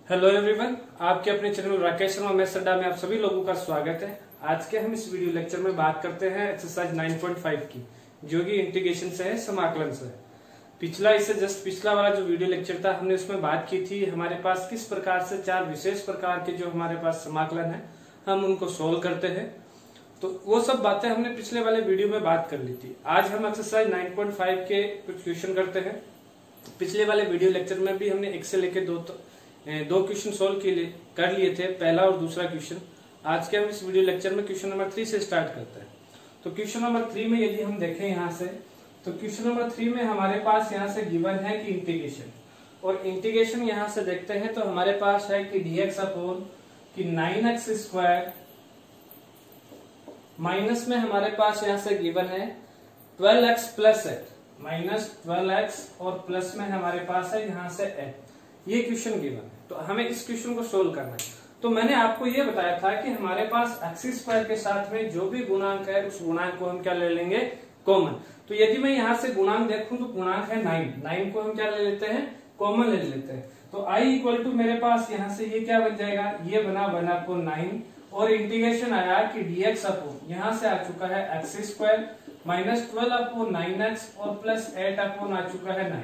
Hello everyone, आपके अपने channel Rakesh Sharma maths अड्डा में आप सभी लोगों का स्वागत है। आज के हम इस वीडियो लेक्चर में बात करते हैं एक्सरसाइज 9.5 की, जो कि इंटीग्रेशन से है, समाकलन से है। पिछला वाला जो वीडियो लेक्चर था, हमने उसमें बात की थी हमारे पास किस प्रकार से चार विशेष प्रकार के जो हमारे पास समाकलन है हम उनको सोल्व करते हैं। तो वो सब बातें हमने पिछले वाले वीडियो में बात कर ली थी। आज हम एक्सरसाइज 9.5 के कुछ क्वेश्चन करते हैं। पिछले वाले वीडियो लेक्चर में भी हमने एक से लेके दो क्वेश्चन सोल्व कर लिए थे, पहला और दूसरा क्वेश्चन। आज के हम इस वीडियो लेक्चर में क्वेश्चन नंबर 3 से स्टार्ट करते हैं। तो क्वेश्चन नंबर 3 में यदि हम देखें यहाँ से, तो क्वेश्चन नंबर 3 में हमारे पास यहाँ से गिवन है कि इंटीग्रेशन, और इंटीग्रेशन यहाँ से देखते हैं तो हमारे पास है कि dx अपॉन कि 9x स्क्वायर माइनस में हमारे पास यहाँ से गिवन है 12x प्लस 8 माइनस 12x और प्लस में हमारे पास है यहाँ से 8। ये क्वेश्चन गिवन है, तो हमें इस क्वेश्चन को सोल्व करना है। तो मैंने आपको ये बताया था कि हमारे पास एक्स स्क्वायर के साथ में जो भी गुणांक है उस गुणांक को हम क्या ले लेंगे, कॉमन। तो यदि मैं यहाँ से गुणांक देखूं तो गुणांक है 9 को हम क्या ले लेते हैं, कॉमन ले लेते हैं। तो i इक्वल टू मेरे पास यहाँ से ये क्या बन जाएगा, ये बना 1/9 और इंटीग्रेशन आया कि dx अपॉन यहाँ से आ चुका है एक्स स्क्वायर माइनस 12/9x और प्लस 8 आ चुका है 9।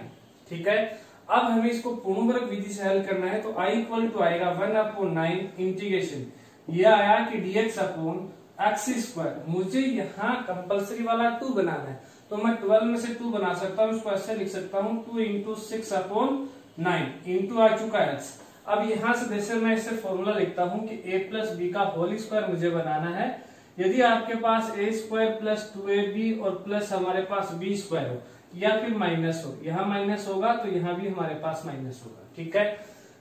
ठीक है, अब हमें इसको पूर्ण वर्ग विधि से हल करना है। तो i इक्वल टू आएगा 1/9 इंटीग्रेशन, ये आया कि dx अपॉन एक्स स्क्वायर। मुझे यहाँ कंपल्सरी वाला 2 बनाना है, तो मैं 12 में से 2 बना सकता हूँ। इसको ऐसे लिख सकता हूँ 2 इंटू 6/9 इंटू आ चुका है x। अब यहाँ से जैसे मैं इसे फॉर्मूला लिखता हूँ कि a प्लस बी का होल स्क्वायर मुझे बनाना है। यदि आपके पास a स्क्वायर प्लस 2ab और प्लस हमारे पास b स्क्वायर हो या फिर माइनस हो, यहाँ माइनस होगा तो यहाँ भी हमारे पास माइनस होगा। ठीक है,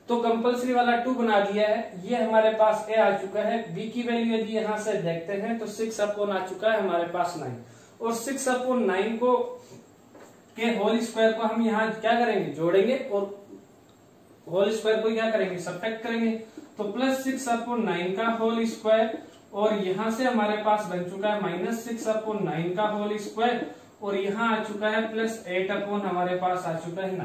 तो कंपल्सरी वाला 2 बना दिया है। ये हमारे पास a आ चुका है। b की वैल्यू यदि यहाँ से देखते हैं तो 6 आ चुका है हमारे पास 9, और 6/9 को के होल स्क्वायर को हम यहाँ क्या करेंगे, जोड़ेंगे, और होल स्क्वायर को क्या करेंगे, सब्ट्रैक्ट करेंगे। तो प्लस 6/9 का होल स्क्वायर, और यहाँ से हमारे पास बन चुका है माइनस 6/9 का होल स्क्वायर, और यहाँ आ चुका है प्लस 8 हमारे पास आ चुका है 9।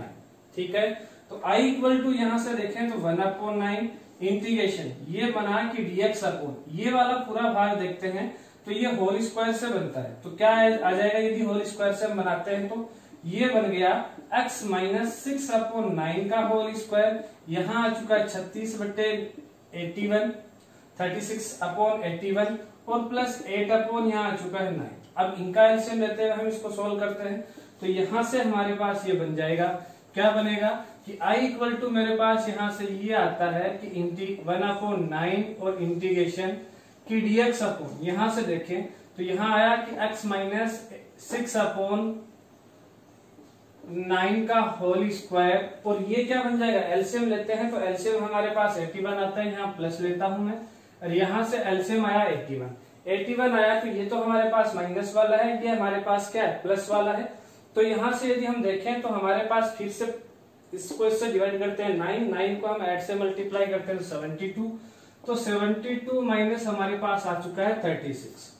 ठीक है, तो i इक्वल टू यहाँ से देखें तो 1/9 इंटीग्रेशन ये बना कि dx अपॉन ये वाला पूरा भाग देखते हैं तो ये होल स्क्वायर से बनता है। तो क्या आ जाएगा, यदि होल स्क्वायर से हम बनाते हैं तो ये बन गया x माइनस 6/9 का होल स्क्वायर। यहाँ आ चुका है 36/81 36/81 और प्लस 8 यहाँ आ चुका है 9। अब इनका एलसीएम लेते हुए हम इसको सोल्व करते हैं। तो यहाँ से हमारे पास ये बन जाएगा, क्या बनेगा कि i इक्वल टू मेरे पास यहाँ से ये आता है कि 1/9 और इंटीग्रेशन की dx अपॉन यहाँ से देखें तो यहाँ आया कि x माइनस 6/9 का होल स्क्वायर, और ये क्या बन जाएगा, एलसीएम लेते हैं तो एलसीएम हमारे पास 81 आता है, यहाँ प्लस लेता हूं मैं, और यहाँ से एलसीएम आया 81 आया। तो ये तो हमारे पास माइनस वाला है, ये हमारे पास क्या है, प्लस वाला है। तो यहाँ से यदि हम देखें तो हमारे पास फिर से इसको इससे डिवाइड करते हैं 9 को हम 8 से मल्टीप्लाई करते हैं तो 72, तो 72 माइनस हमारे पास आ चुका है 36।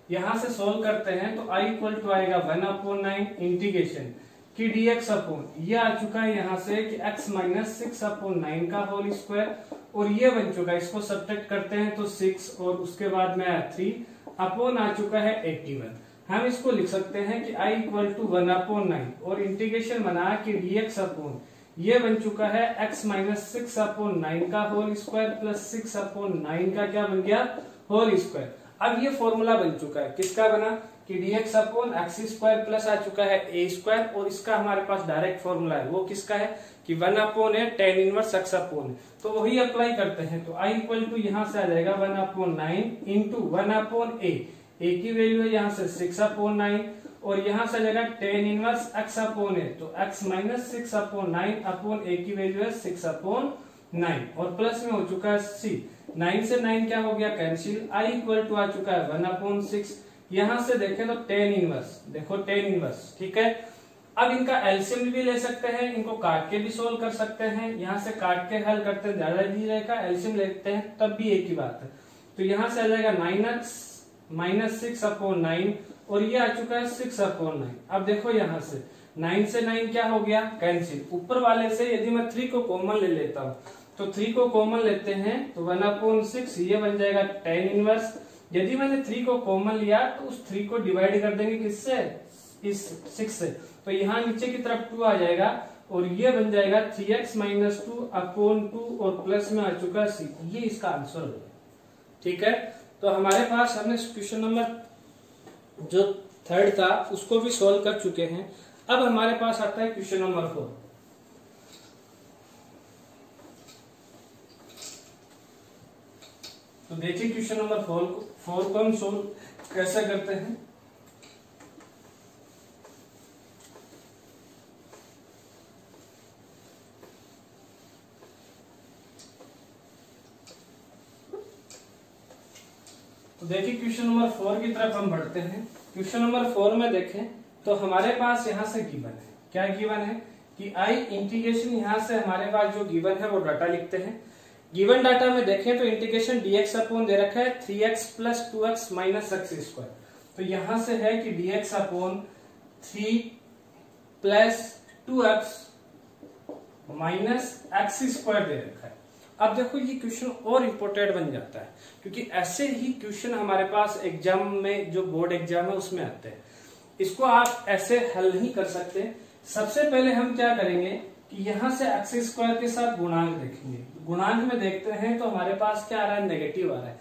यहाँ से सोल्व करते हैं तो i इक्वल टू आएगा 1/9 इंटीग्रेशन की dx अपॉन ये आ चुका है यहाँ से कि x माइनस 6/9 का होल स्क्वायर, और ये बन चुका है, इसको सब्ट्रैक्ट करते हैं तो 6 और उसके बाद में 3 आ चुका है 81। हम इसको लिख सकते हैं कि i इक्वल टू 1/9 और इंटीग्रेशन बना कि dx अपॉन ये बन चुका है x माइनस 6/9 का होल स्क्वायर प्लस 6/9 का क्या बन गया, होल स्क्वायर। अब ये फॉर्मूला बन चुका है, किसका बना कि dx upon X square plus आ चुका है a स्क्वायर, और इसका हमारे पास डायरेक्ट फॉर्मूला है, वो किसका है कि 1/a tan inverse x upon, तो वही अप्लाई करते हैं। तो i इक्वल टू यहाँ से आ जाएगा 1/9 इंटू 1/a की वैल्यू है यहाँ से 6/9, और यहाँ से आ जाएगा tan inverse x upon a, तो x माइनस 6/9 a की वैल्यू है 6/9, और प्लस में हो चुका है c, 9 से 9 क्या हो गया, कैंसिल। i इक्वल टू आ चुका है 1/6। यहाँ से देखें तो tan इनवर्स, देखो tan इनवर्स। ठीक है, अब इनका एलसीएम भी ले सकते हैं, इनको काट के भी सोल्व कर सकते हैं। यहाँ से काट के हल करते हैं ज्यादा इजी रहेगा, एलसीएम लेते हैं तब भी एक ही बात है। तो यहाँ से आ जाएगा 9x माइनस 6/9 और ये आ चुका है 6/9। अब देखो यहाँ से 9 से 9 क्या हो गया, कैंसिल। ऊपर वाले से यदि मैं 3 को कॉमन ले लेता हूँ तो 3 को कॉमन लेते हैं तो 1/6 ये बन जाएगा tan इनवर्स। यदि मैंने 3 को कॉमन लिया तो उस 3 को डिवाइड कर देंगे किससे, इस 6 से, तो यहाँ नीचे की तरफ 2 आ जाएगा और ये बन जाएगा 3x - 2/2 और प्लस में आ चुका c। ये इसका आंसर होगा। ठीक है, तो हमारे पास हमने क्वेश्चन नंबर जो 3 था उसको भी सॉल्व कर चुके हैं। अब हमारे पास आता है क्वेश्चन नंबर 4। तो देखिए क्वेश्चन नंबर 4 को हम सोल्व कैसे करते हैं। तो देखिए क्वेश्चन नंबर 4 की तरफ हम बढ़ते हैं। क्वेश्चन नंबर 4 में देखें तो हमारे पास यहां से गिवन है, क्या गिवन है कि आई इंटीग्रेशन, यहां से हमारे पास जो गिवन है वो डाटा लिखते हैं। गिवन डाटा में देखें तो इंटीग्रेशन dx अपॉन दे रखा है 3x + 2x - x²। तो यहां से है कि dx अपॉन 3 + 2x - x² दे रखा है। अब देखो ये क्वेश्चन और इम्पोर्टेंट बन जाता है, क्योंकि ऐसे ही क्वेश्चन हमारे पास एग्जाम में, जो बोर्ड एग्जाम है उसमें आते हैं। इसको आप ऐसे हल नहीं कर सकते। सबसे पहले हम क्या करेंगे कि यहां से x² के साथ गुणांक देखेंगे। गुणांक में देखते हैं तो हमारे पास क्या आ रहा है, नेगेटिव आ रहा है।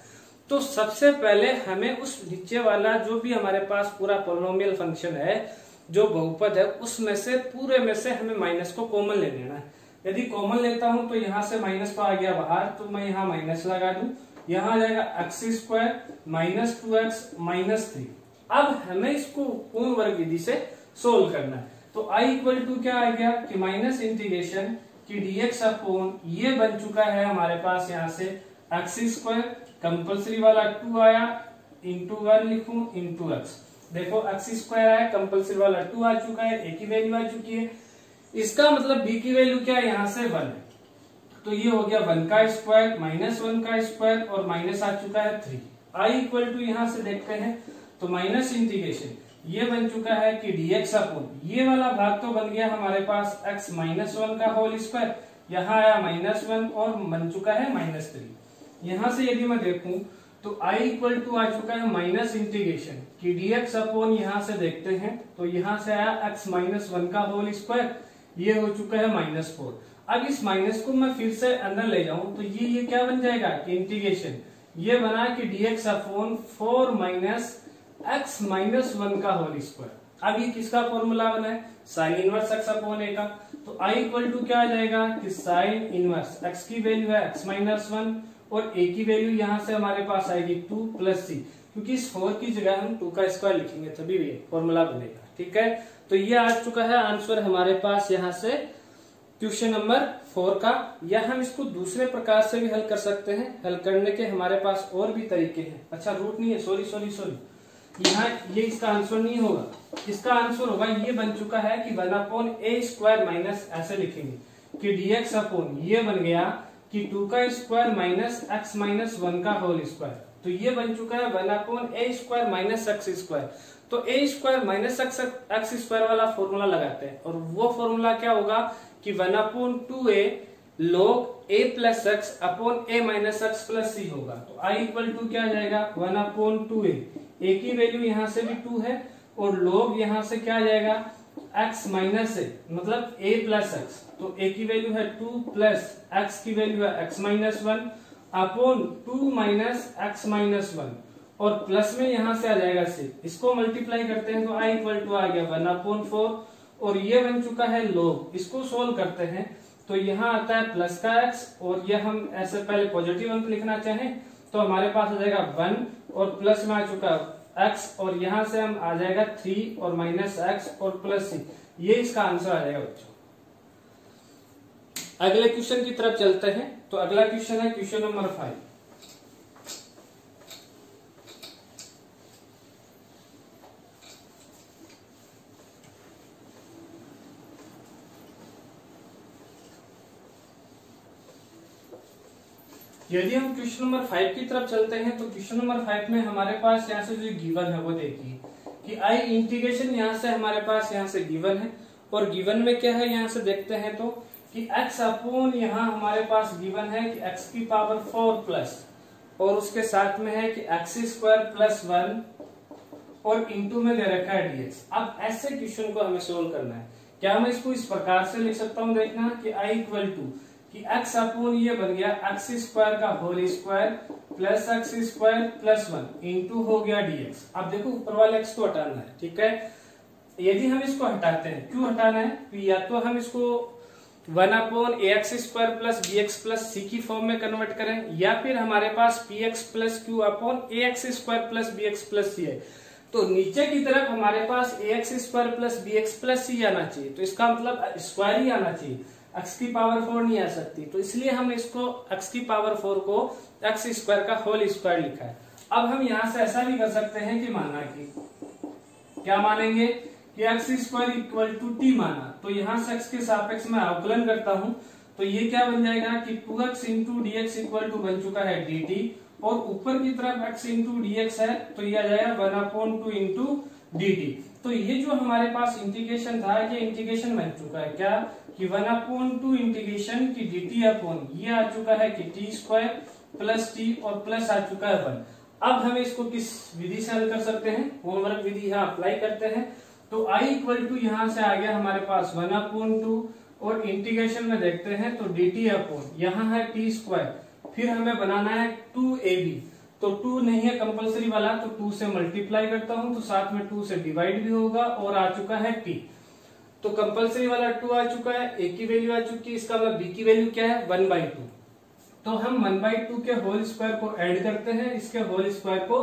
तो सबसे पहले हमें उस नीचे वाला जो भी हमारे पास पूरा पॉलिनोमियल फंक्शन है, जो बहुपद है, उसमें से पूरे में से हमें माइनस को कॉमन ले लेना है। यदि कॉमन लेता हूं तो यहां से माइनस को आ गया बाहर, तो मैं यहां माइनस लगा दूं, यहां आ जाएगा x² - 2x - 3। अब हमें इसको पूर्ण वर्ग विधि से सोल्व करना है। तो i = क्या आ गया कि माइनस इंटीग्रेशन की dx अपॉन ये बन चुका है हमारे पास यहां से x², कंपल्सरी वाला 2 आया, इंटू 1 लिखूं इंटू x। देखो x² आया, कंपल्सरी वाला 2 आ चुका है, a की वैल्यू आ चुकी है। इसका मतलब b की वैल्यू क्या है, यहां से 1 है। तो ये हो गया 1 का स्क्वायर - 1 का स्क्वायर और माइनस आ चुका है 3। i = यहां से देखते हैं तो माइनस इंटीग्रेशन ये बन चुका है कि dx अपॉन ये वाला भाग तो बन गया हमारे पास x - 1 का होल स्क्वायर, यहाँ आया -1 और बन चुका है -3। यहां से यदि मैं देखूं तो i = आ चुका है माइनस इंटीग्रेशन कि dx अपॉन यहां से देखते हैं तो यहां से आया x - 1 का होल स्क्वायर, ये हो चुका है -4। अब इस माइनस को मैं फिर से अंदर ले जाऊं तो ये क्या बन जाएगा कि इंटीग्रेशन ये बना कि dx अपॉन 4 - x - 1 का होल स्क्वायर। अब ये किसका फॉर्मूला बना है, sine inverse x upon a का। तो i = क्या आ जाएगा कि साइन इनवर्स x की वैल्यू है x - 1 और a की वैल्यू यहां से हमारे पास आएगी 2 + c, क्योंकि इस 4 की जगह हम 2 का स्क्वायर लिखेंगे तभी ये फॉर्मूला बनेगा। ठीक है, तो ये आ चुका है आंसर हमारे पास यहाँ से क्वेश्चन नंबर 4 का। या हम इसको दूसरे प्रकार से भी हल कर सकते हैं। हल करने के हमारे पास और भी तरीके हैं। अच्छा, रूट नहीं है, सॉरी, यहाँ ये इसका आंसर नहीं होगा। इसका आंसर होगा, ये बन चुका है कि 1/a² माइनस, ऐसे लिखेंगे कि dx अपॉन ये बन गया कि 2 का स्क्वायर माइनस x - 1 का होल स्क्वायर। तो ये बन चुका है 1/a² माइनस x²। तो a² - x² वाला फॉर्मूला लगाते हैं और वो फॉर्मूला क्या होगा कि 1/2a log a + x upon a - x + c होगा। तो i = क्या आ जाएगा 1/2a, a की वैल्यू यहां से भी 2 है और log यहां से क्या आ जाएगा x - a, मतलब a + x। तो a की वैल्यू है 2 प्लस x की वैल्यू है x - 1 अपॉन 2 - x - 1 और प्लस में यहां से आ जाएगा c। इसको मल्टीप्लाई करते हैं तो i = आ गया 1/4 और ये बन चुका है log। इसको सोल्व करते हैं तो यहाँ आता है प्लस का x और ये हम ऐसे पहले पॉजिटिव अंक लिखना चाहें तो हमारे पास आ जाएगा 1 और प्लस में आ चुका x और यहाँ से हम आ जाएगा 3 और -x और प्लस c। ये इसका आंसर आ जाएगा बच्चों। अगले क्वेश्चन की तरफ चलते हैं। तो अगला क्वेश्चन है क्वेश्चन नंबर 5। यदि हम क्वेश्चन नंबर 5 की तरफ चलते हैं तो क्वेश्चन नंबर 5 में हमारे पास यहाँ से जो गिवन है वो देखिए कि आई इंटीग्रेशन यहाँ से हमारे पास यहाँ से गिवन है और गिवन में क्या है यहाँ से देखते हैं तो कि x अपॉन यहाँ हमारे पास गिवन है कि x की पावर 4 प्लस और उसके साथ में है कि x स्क्वायर प्लस 1 और इंटू में दे रखा है dx। अब ऐसे क्वेश्चन को हमें सोल्व करना है। क्या मैं इसको इस प्रकार से लिख सकता हूँ, देखना कि i इक्वल टू कि x अपॉन ये बन गया x स्क्वायर का whole square plus x square plus 1 into हो गया dx। अब देखो ऊपर वाले x को हटाना है, ठीक है। यदि हम इसको हटाते हैं, क्यों हटाना है, या तो हम इसको 1 upon A X square plus B X plus C की फॉर्म में कन्वर्ट करें, या फिर हमारे पास P X plus Q upon A X square plus B X plus C है, तो नीचे की तरफ हमारे पास A X square plus B X plus C आना चाहिए। तो इसका मतलब स्क्वायर ही आना चाहिए, x की पावर 4 नहीं आ सकती। तो इसलिए हमने इसको x की पावर 4 को x स्क्वायर का होल स्क्वायर लिखा है। अब हम यहां से ऐसा भी कर सकते हैं कि माना कि क्या मानेंगे कि x square equal to t माना, तो यहां से x के सापेक्ष में अवकलन करता हूं, तो ये क्या बन जाएगा कि 2x into d x equal to बन चुका है dt, और ऊपर की तरफ x इंटू डी एक्स है तो ये आ जाएगा 1 अपॉन 2 इंटू dt। तो ये जो हमारे पास इंटीग्रेशन था, ये इंटीग्रेशन बन चुका है क्या कि 1 अपॉन 2 इंटीग्रेशन की dt अपॉन ये आ चुका है कि t स्क्वायर प्लस t और प्लस आ चुका है 1। अब हमें इसको किस विधि से हल कर सकते हैं, होमवर्क विधि यहाँ अप्लाई करते हैं। तो i इक्वल टू यहां से आ गया हमारे पास 1 अपॉन 2 और इंटीग्रेशन में देखते हैं तो dt अपॉन यहाँ है t स्क्वायर, फिर हमें बनाना है 2ab, तो 2 नहीं है कंपलसरी वाला, तो 2 से मल्टीप्लाई करता हूं तो साथ में 2 से डिवाइड भी होगा और आ चुका है t। तो कंपलसरी वाला 2 आ चुका है, a की वैल्यू आ चुकी है, इसका मतलब b की वैल्यू क्या है 1/2। तो हम 1/2 के होल स्क्वायर को ऐड करते हैं, इसके होल स्क्वायर को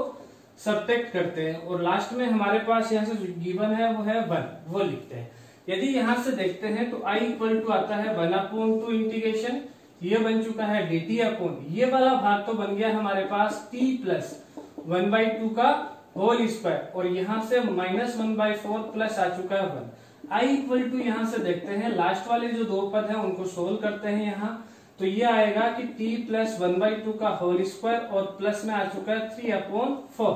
सब्ट्रैक्ट करते हैं और लास्ट में हमारे पास यहाँ से जो गिवन है वो है 1, वो लिखते हैं। यदि यहां से देखते हैं तो i इक्वल टू आता है 1 अपॉन 2 इंटीग्रेशन, ये बन चुका है dt अपॉन ये वाला भाग तो बन गया हमारे पास t प्लस 1/2 का होल स्क्वायर, और यहां से माइनस 1/4 प्लस आ चुका है 1। i इक्वल टू यहां से देखते हैं लास्ट वाले जो दो पद हैं उनको सोल्व करते हैं यहाँ, तो ये आएगा कि t प्लस 1/2 का होल स्क्वायर और प्लस में आ चुका है 3 अपॉन 4।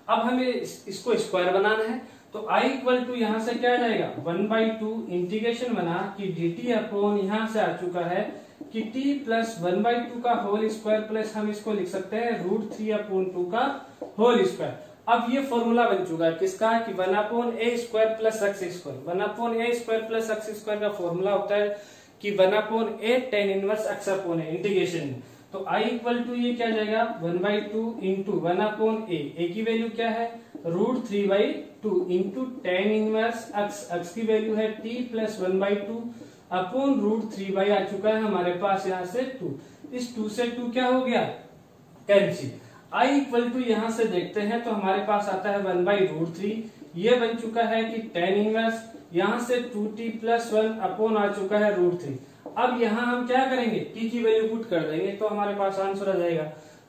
अब हमें इसको स्क्वायर बनाना है, तो i इक्वल टू यहां से क्या आ जाएगा 1/2 इंटीग्रेशन बना कि dt अपॉन यहां से आ चुका है कि t प्लस 1/2 का होल स्क्वायर प्लस हम इसको लिख सकते हैं √3 अपॉन 2 का होल स्क्वायर। अब ये फॉर्मूला बन चुका है किसका कि 1 upon A square plus X square. 1 upon A square plus X square का फॉर्मूला होता है कि 1 upon A tan inverse X upon A integration में। तो i इक्वल टू ये क्या जाएगा 1/2 इंटू 1 अपॉन ए की वैल्यू क्या है √3/2 इंटू टेन इनवर्स एक्स की वैल्यू है t प्लस 1/2 अपॉन √3 आ चुका है हमारे पास यहाँ से 2। इस 2 से 2 क्या हो गया कैंसिल। i इक्वल टू यहां से देखते हैं तो हमारे पास आता है 1/√3, ये बन चुका है कि टेन इनवर्स यहां से 2t प्लस 1 अपॉन आ चुका है √3। अब यहाँ हम क्या करेंगे t की वैल्यू पुट कर देंगे तो हमारे पास आंसर आ जाएगा।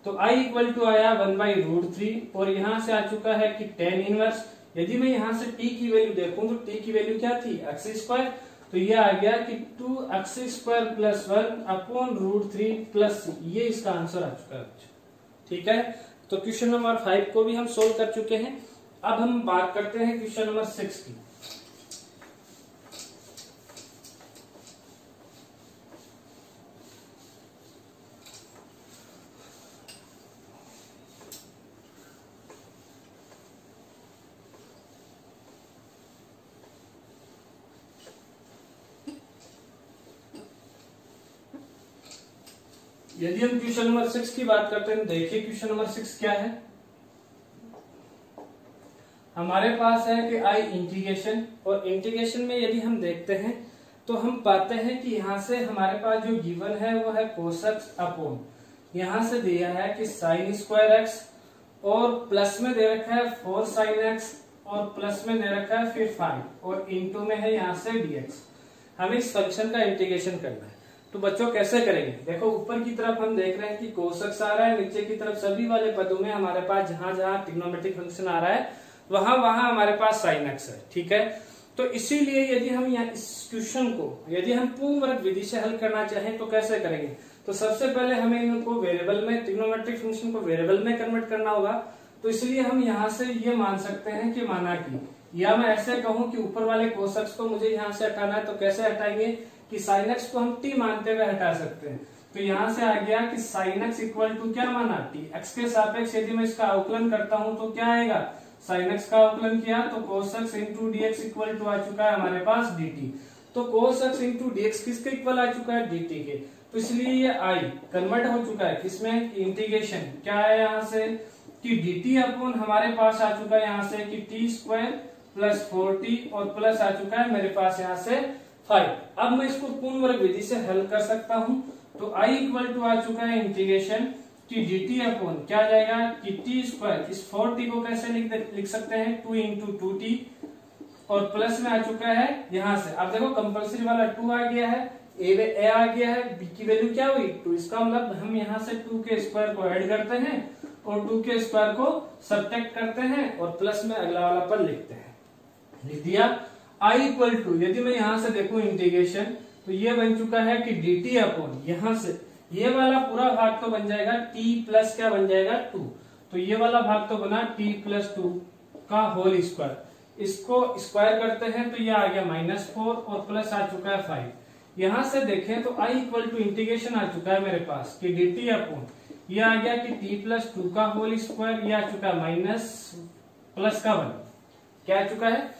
तो i इक्वल टू आया 1/√3 और यहाँ से आ चुका है कि टेन इनवर्स। यदि मैं यहाँ से t की वैल्यू देखूं तो t की वैल्यू क्या थी एक्स स्क्वायर, तो ये आ गया कि 2x² प्लस 1 अपॉन √3 प्लस, ये इसका आंसर आ चुका है। ठीक है, तो क्वेश्चन नंबर 5 को भी हम सोल्व कर चुके हैं। अब हम बात करते हैं क्वेश्चन नंबर 6 की। यदि हम क्वेश्चन नंबर 6 की बात करते हैं, देखिए क्वेश्चन नंबर 6 क्या है। हमारे पास है कि i इंटीग्रेशन, और इंटीग्रेशन में यदि हम देखते हैं तो हम पाते हैं कि यहाँ से हमारे पास जो गिवन है वो है cos x अपॉन यहाँ से दिया है कि sin स्क्वायर x, और प्लस में दे रखा है 4 sin x, और प्लस में दे रखा है फिर 5, और इनटू में है यहाँ से dx। हमें इस फंक्शन का इंटीग्रेशन करना है। तो बच्चों कैसे करेंगे, देखो ऊपर की तरफ हम देख रहे हैं कि cos x आ रहा है, नीचे की तरफ सभी वाले पदों में हमारे पास जहां जहां ट्रिग्नोमेट्रिक फंक्शन आ रहा है वहां वहां हमारे पास sin x है। ठीक है, तो इसीलिए यदि हम यहाँ इस क्वेश्चन को यदि हम पूर्ववर्ग विधि से हल करना चाहें तो कैसे करेंगे, तो सबसे पहले हमें इनको वेरिएबल में, ट्रिग्नोमेट्रिक फंक्शन को वेरिएबल में कन्वर्ट करना होगा। तो इसलिए हम यहाँ से ये मान सकते हैं कि माना कि, या मैं ऐसे कहूं कि ऊपर वाले cos x को मुझे यहाँ से हटाना है, तो कैसे हटाएंगे कि साइन एक्स को हम टी मानते हुए हटा सकते हैं। तो यहां से आ गया कि साइन एक्स इक्वल टू क्या माना, टी। एक्स के सापेक्ष यदि मैं इसका अवकलन करता हूं तो क्या आएगा, साइन एक्स का अवकलन किया तो cos X into DX equal to आ चुका है हमारे पास dt। तो कोस एक्स इंटू डीएक्स किसके इक्वल आ चुका है, dt के। तो इसलिए ये आई कन्वर्ट हो चुका है किसमें, इंटीग्रेशन। क्या है यहाँ से कि dt अपॉन हमारे पास आ चुका है यहाँ से कि टी स्क्वायर प्लस 4t और प्लस आ चुका है मेरे पास यहाँ से 5। अब मैं इसको पूर्ण वर्ग विधि से हल कर सकता हूं। तो i इक्वल टू आ चुका है इंटीग्रेशन कि dt अपॉन क्या आ जाएगा कि टी स्क्वायर, इस 4t को कैसे लिख सकते हैं 2 इंटू 2t और प्लस में आ चुका है यहां से। अब देखो कंपल्सरी वाला 2 आ गया है, ए आ गया है, b की वैल्यू क्या हुई 2। इसका मतलब हम यहां से 2 के स्क्वायर को ऐड करते हैं और 2 के स्क्वायर को सब्ट्रैक्ट करते हैं और प्लस में अगला वाला पद लिखते हैं। लिख दिया। i इक्वल टू यदि मैं यहां से देखूं इंटीग्रेशन तो ये बन चुका है कि dt अपॉन यहां से ये वाला पूरा भाग तो बन जाएगा t प्लस क्या बन जाएगा 2। तो ये वाला भाग तो बना t प्लस 2 का होल स्क्वायर। इसको स्क्वायर करते हैं तो ये आ गया -4 और प्लस आ चुका है 5। यहां से देखें तो i इक्वल टू इंटीग्रेशन आ चुका है मेरे पास कि dt अपॉन ये आ गया कि t प्लस 2 का होल स्क्वायर, ये आ चुका है माइनस प्लस का 1, क्या आ चुका है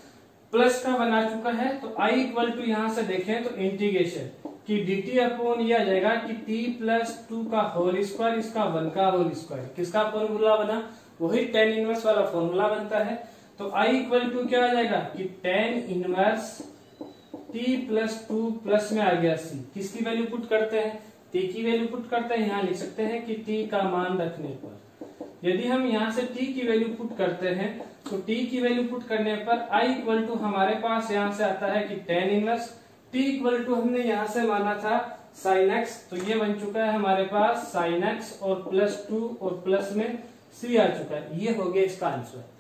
प्लस का 1 आ चुका है। तो i इक्वल टू यहां से देखें तो इंटीग्रेशन कि dt अपॉन ये आ जाएगा कि t प्लस 2 का होल स्क्वायर, इसका 1 का होल स्क्वायर। किसका फॉर्मूला बना, वही tan इनवर्स वाला फॉर्मूला बनता है। तो i इक्वल टू क्या आ जाएगा कि tan inverse t plus 2 plus में आ गया c। किसकी वैल्यू पुट करते हैं, t की वैल्यू पुट करते हैं। यहाँ लिख सकते हैं कि t का मान रखने पर यदि हम यहाँ से t की वैल्यू पुट करते हैं तो t की वैल्यू पुट करने पर i इक्वल टू हमारे पास यहाँ से आता है कि tan inverse t equal to हमने यहाँ से माना था sin x, तो ये बन चुका है हमारे पास sin x और प्लस 2 और प्लस में c आ चुका है। ये हो गया इसका आंसर।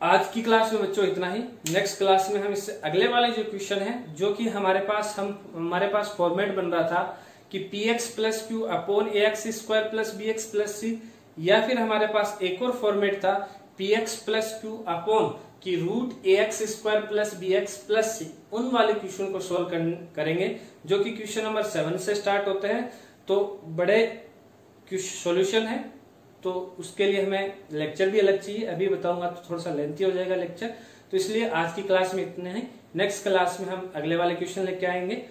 आज की क्लास में बच्चों इतना ही। नेक्स्ट क्लास में हम इससे अगले वाले जो क्वेश्चन है जो कि हमारे पास फॉर्मेट बन रहा था कि px plus Q upon A X square plus B X plus C, या फिर हमारे पास एक और फॉर्मेट था px प्लस क्यू अपॉन की root A X square plus B X plus C. उन वाले क्वेश्चन को सोल्व करेंगे जो कि क्वेश्चन नंबर 7 से स्टार्ट होते हैं। तो बड़े सॉल्यूशन है, तो उसके लिए हमें लेक्चर भी अलग चाहिए। अभी बताऊंगा तो थोड़ा सा लेंथी हो जाएगा लेक्चर, तो इसलिए आज की क्लास में इतने ही। नेक्स्ट क्लास में हम अगले वाले क्वेश्चन लेके आएंगे।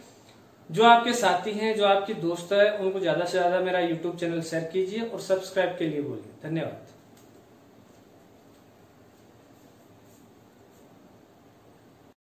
जो आपके साथी हैं, जो आपके दोस्त है, उनको ज्यादा से ज्यादा मेरा यूट्यूब चैनल शेयर कीजिए और सब्सक्राइब के लिए बोलिए। धन्यवाद।